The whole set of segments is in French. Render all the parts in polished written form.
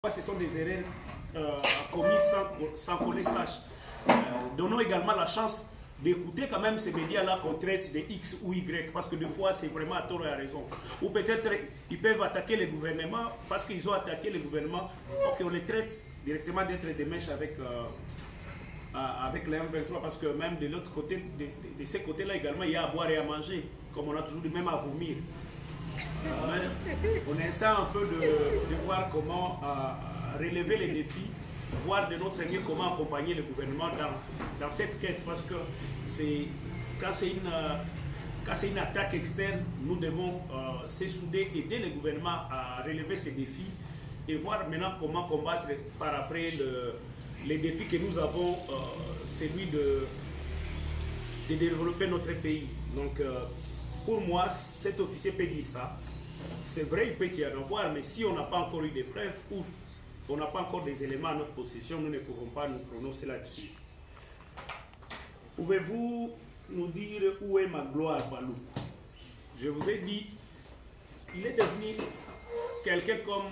Ce sont des erreurs commises sans qu'on les sache. Donnons également la chance d'écouter quand même ces médias-là qu'on traite de X ou Y, parce que des fois c'est vraiment à tort et à raison. Ou peut-être ils peuvent attaquer les gouvernements parce qu'ils ont attaqué les gouvernements, ok, on les traite directement d'être des mèches avec la M23, parce que même de l'autre côté, de ces côtés-là également, il y a à boire et à manger, comme on a toujours dit, même à vomir. On essaie un peu de voir comment relever les défis, voir de notre mieux comment accompagner le gouvernement dans cette quête, parce que quand c'est une attaque externe, nous devons s'essouder, aider le gouvernement à relever ces défis et voir maintenant comment combattre par après les défis que nous avons, celui de développer notre pays. Donc, pour moi, cet officier peut dire ça. C'est vrai, il peut y en avoir, mais si on n'a pas encore eu des preuves ou on n'a pas encore des éléments à notre possession, nous ne pouvons pas nous prononcer là-dessus. Pouvez-vous nous dire où est Magloire Balou? Je vous ai dit, il est devenu quelqu'un comme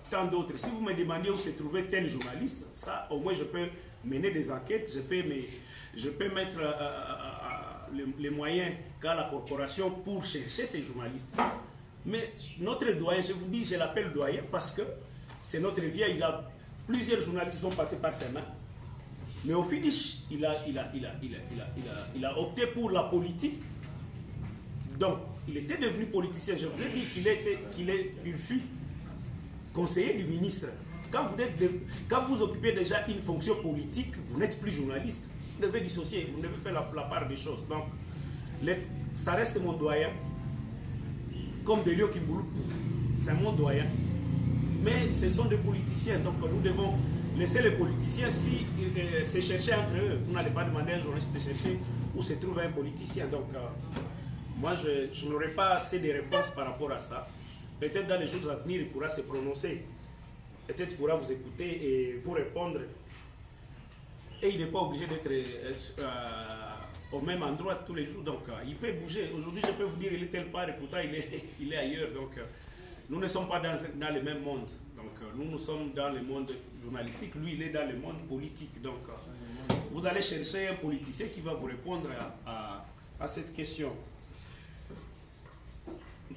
tant d'autres. Si vous me demandez où se trouvait tel journaliste, ça, au moins, je peux mener des enquêtes, je peux mettre les moyens qu'a la corporation pour chercher ces journalistes. Mais notre doyen, je vous dis, je l'appelle doyen parce que c'est notre vie. Plusieurs journalistes sont passés par ses mains. Mais au finish, il a opté pour la politique. Donc, il était devenu politicien. Je vous ai dit qu'il fut conseiller du ministre. Quand vous occupez déjà une fonction politique, vous n'êtes plus journaliste. Vous devez dissocier, vous devez faire la part des choses. Donc, ça reste mon doyen. Comme Delio Kimboulou, c'est mon doyen. Mais ce sont des politiciens, donc nous devons laisser les politiciens se chercher entre eux. Vous n'allez pas demander à un journaliste de chercher où se trouve un politicien. Donc, moi, je n'aurai pas assez de réponses par rapport à ça. Peut-être dans les jours à venir, il pourra se prononcer. Peut-être il pourra vous écouter et vous répondre. Et il n'est pas obligé d'être au même endroit tous les jours. Donc, il peut bouger. Aujourd'hui, je peux vous dire, il est tel part et pourtant, il est ailleurs. Donc, nous ne sommes pas dans le même monde. Donc, nous sommes dans le monde journalistique. Lui, il est dans le monde politique. Donc, vous allez chercher un politicien qui va vous répondre à cette question.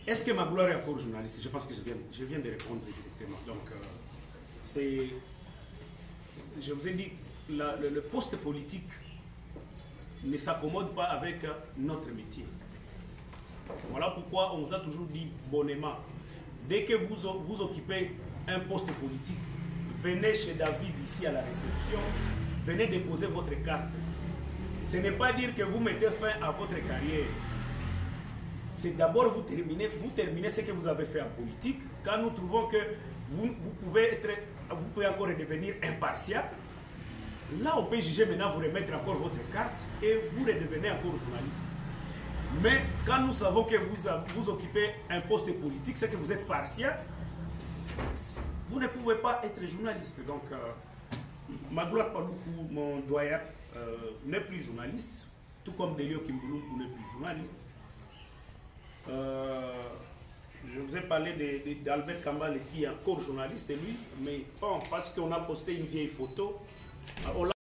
Est-ce que Magloire est encore journaliste? Je pense que je viens de répondre directement. Donc, je vous ai dit, le poste politique ne s'accommode pas avec notre métier. Voilà pourquoi on vous a toujours dit bonnement, dès que vous occupez un poste politique, venez chez David ici à la réception, venez déposer votre carte. Ce n'est pas dire que vous mettez fin à votre carrière. C'est d'abord vous terminez ce que vous avez fait en politique. Quand nous trouvons que vous pouvez encore devenir impartial, là, on peut juger maintenant, vous remettre encore votre carte et vous redevenez encore journaliste. Mais quand nous savons que vous occupez un poste politique, c'est que vous êtes partial, vous ne pouvez pas être journaliste. Donc, Magloire Paloukou, mon doyen, n'est plus journaliste, tout comme Delio Kimboulou n'est plus journaliste. Je vous ai parlé d'Albert Kambale qui est encore journaliste, lui, mais bon, parce qu'on a posté une vieille photo,